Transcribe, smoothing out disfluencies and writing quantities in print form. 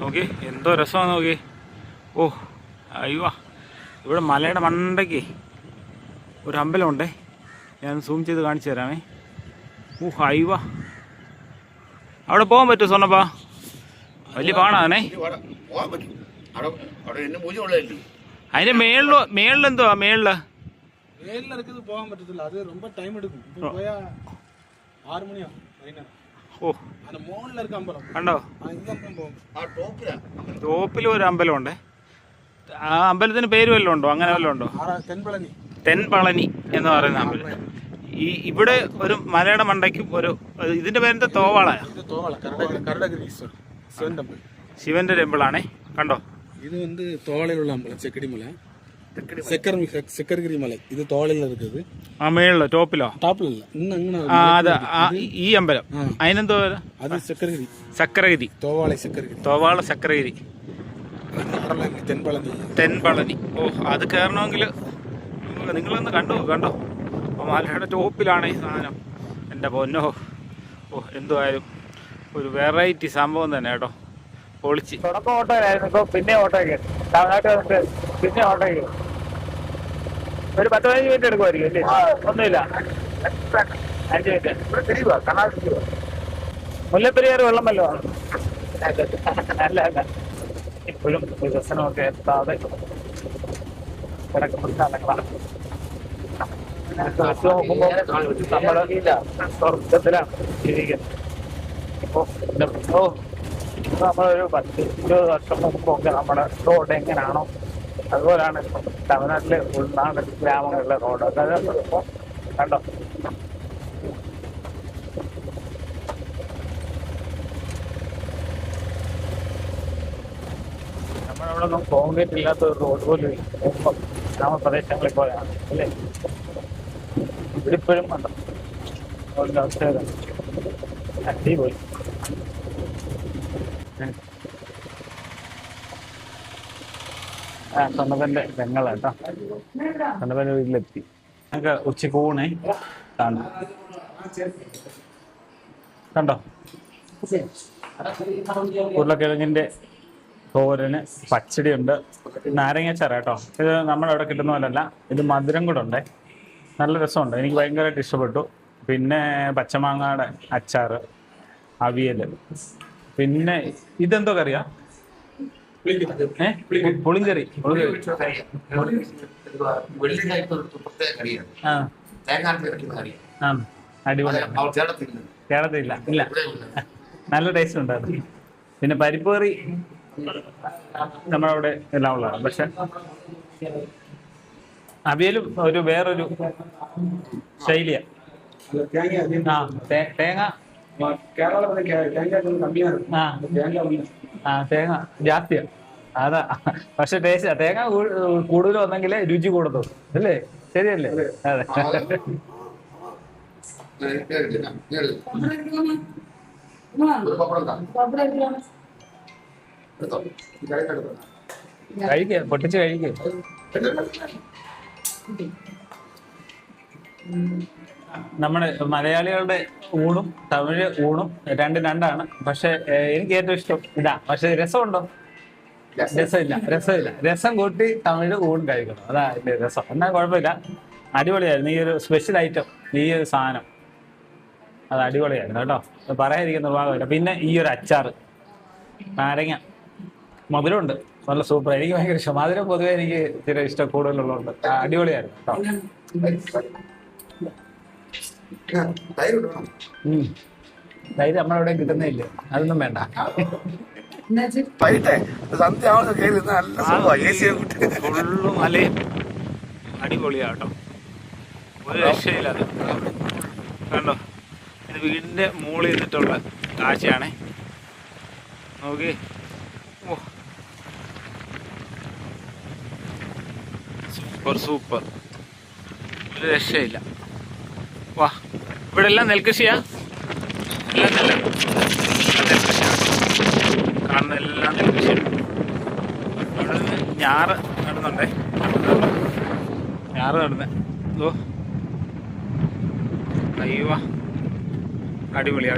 നോക്കി എന്തോ രസമാണ് നോക്കി. ഓ അയ്യോ, ഇവിടെ മലയുടെ മണ്ടയ്ക്ക് ഒരു അമ്പലമുണ്ടേ. ഞാൻ സൂം ചെയ്ത് കാണിച്ചു തരാമേ. ഓ അയ്യോ, അവിടെ പോകാൻ പറ്റുമോ സ്വർണ്ണപ്പാ? വലിയ പാടാണേ. അതിന്റെ മേളിലെന്തുവാ? മേളില് പോകാൻ പറ്റത്തില്ല, അത് ரொம்ப ടൈം എടുക്കും. പോയാ 6 മണിയാവും വൈകുന്നേരം. ഓ കണ്ടോ, ടോപ്പിൽ ഒരു അമ്പലമുണ്ടേ. ആ അമ്പലത്തിന് പേര് വല്ലതും ഉണ്ടോ? അങ്ങനെ വല്ലതും ഉണ്ടോ? തെൻപളനി എന്ന് പറയുന്ന അമ്പലം. ഇവിടെ ഒരു മലയുടെ മണ്ടയ്ക്കും ഒരു ഇതിന്റെ പേരെന്താ? തോവാള. ശിവന്റെ ടെമ്പിളാണേ. കണ്ടോ, இது வந்து தோவாளையில் அம்பலம், செக்கடி மலை, செக்கர்கிரி மலை. இது தோவாளையில் இருக்குது. ആ മേളിലോ? ടോപ്പിലോ? ടോപ്പിൽ ഇല്ല, ഇന്ന് അത് ഈ അമ്പലം അതിനെന്തോ? അത് ചക്രഗിരി. ചക്രഗിരി, തോവാള ചക്രഗിരി, തോവാള ചക്രഗിരി, തെൻപളനി. ഓ, അത് കയറണമെങ്കിൽ നിങ്ങളൊന്ന് കണ്ടോ. മലയുടെ ടോപ്പിലാണ് ഈ സാധനം. എൻ്റെ പൊന്നോ. ഓ, എന്തുവായാലും ഒരു വെറൈറ്റി സംഭവം തന്നെ കേട്ടോ. പൊളിച്ച്. തുടക്കം ഓട്ടോയിലായിരുന്നു, ഇപ്പോൾ പിന്നെ ഓട്ടോയ്ക്ക് തമിഴ്നാട്ടിൽ വന്നിട്ട് പിന്നെ ഓട്ടോയ്ക്ക് ഒരു 10-15 മിനിറ്റ് എടുക്കുമായിരിക്കും അല്ലേ? ഒന്നുമില്ല, 5 മിനിറ്റ്. മുല്ലപ്പെരിയാർ വെള്ളം വല്ലോ അല്ല, ഇപ്പോഴും വികസനമൊക്കെ എത്താതെ കിടക്കുന്ന സ്ഥലങ്ങളാണ്. നോക്കുമ്പോൾ നമ്മൾ സ്വർഗത്തിലാണ് ജീവിക്കുന്നത്. ഇപ്പോൾ നമ്മളൊരു 10-20 വർഷം മുമ്പൊക്കെ നമ്മുടെ റോഡ് എങ്ങനെയാണോ അതുപോലെയാണ് ഇപ്പം തമിഴ്നാട്ടിലെ ഉൾനാട് ഗ്രാമങ്ങളിലെ റോഡ്. അതായത് ഇപ്പോൾ കണ്ടോ, നമ്മളവിടെ ഒന്നും കോൺക്രീറ്റ് ഇല്ലാത്ത ഒരു റോഡ് പോലും പോകുമ്പോൾ ഗ്രാമപ്രദേശങ്ങളിൽ പോലെയാണ് അല്ലേ? ഇവിടെ ഇപ്പോഴും കണ്ടോ റോഡിൻ്റെ അവസ്ഥ അടിപൊളി. സന്നദ്ധന്റെ പെങ്ങളാട്ടോ. സന്നദ്ധന്റെ വീട്ടിലെത്തി. ഞങ്ങൾക്ക് ഉച്ചക്ക് ഊണേ കണ്ടോ, ഉരുളക്കിഴങ്ങിന്റെ തോരന്, പച്ചടി ഉണ്ട്, നാരങ്ങാച്ചാറ് കേട്ടോ. ഇത് നമ്മളവിടെ കിട്ടുന്ന പോലല്ല, ഇത് മധുരം കൂടെ ഉണ്ടേ. നല്ല രസമുണ്ട്, എനിക്ക് ഭയങ്കരമായിട്ട് ഇഷ്ടപ്പെട്ടു. പിന്നെ പച്ചമാങ്ങയുടെ അച്ചാറ്, അവിയല്, പിന്നെ ഇതെന്തോ കറിയാ? പുളിങ്കറി. അടിപൊളി. കേരളത്തിലില്ല, ഇല്ല, നല്ല ടേസ്റ്റ് ഉണ്ട് അത്. പിന്നെ പരിപ്പ് കറി നമ്മളവിടെ എല്ലാം ഉള്ളതാണ്. പക്ഷെ അവിയലും ഒരു വേറൊരു ശൈലിയാണ്. തേങ്ങ തേങ്ങ ജാസ്തിയാ, അതാ. പക്ഷെ ടേസ്റ്റാ. തേങ്ങ കൂടുതൽ വന്നെങ്കിലേ രുചി കൊടുത്തു അല്ലേ? ശരിയല്ലേ? അതെ. കഴിക്ക, പൊട്ടിച്ച് കഴിക്ക. നമ്മുടെ മലയാളികളുടെ ഊണും തമിഴ് ഊണും രണ്ടാണ്. പക്ഷെ എനിക്ക് ഏറ്റവും ഇഷ്ടം ഇതാ. പക്ഷെ രസമുണ്ടോ? രസമില്ല. രസം കൂട്ടി തമിഴ് ഊൺ കഴിക്കണം, അതാ എൻ്റെ രസം. എന്നാൽ കുഴപ്പമില്ല, അടിപൊളിയായിരുന്നു. ഈ ഒരു സ്പെഷ്യൽ ഐറ്റം, ഈ ഒരു സാധനം അത് അടിപൊളിയായിരുന്നു കേട്ടോ. പറയാതിരിക്കുന്ന നിർവാഹമില്ല. പിന്നെ ഈ ഒരു അച്ചാറ്, നാരങ്ങ, മധുരമുണ്ട്, നല്ല സൂപ്പർ. എനിക്ക് ഭയങ്കര ഇഷ്ടം മധുരം. പൊതുവെ എനിക്ക് ഇച്ചിരി ഇഷ്ടം കൂടുതലുള്ളതുകൊണ്ട് അടിപൊളിയായിരുന്നു കേട്ടോ. തൈര് നമ്മളവിടെ കിട്ടുന്നില്ലേ? അതൊന്നും വേണ്ട. അടിപൊളിയാട്ടോ, ഒരു രക്ഷയില്ല. അത് കണ്ടോ, ഇത് വീടിന്റെ മുകളിൽ ഇരുന്നിട്ടുള്ള കാഴ്ചയാണേ. നോക്കി. ഓ, സൂപ്പർ, ഒരു രക്ഷയില്ല. വാ, ഇവിടെ എല്ലാം നെൽകൃഷിയാ. എല്ലാം നെൽകൃഷിയാണ് കാണുന്ന, എല്ലാം നെൽകൃഷിയാണ്. അവിടെ നിന്ന് ഞാറ് നടുന്നുണ്ടേ, ഞാറ് നടുന്നേ. ഓ അയ്യോ, അടിപൊളി.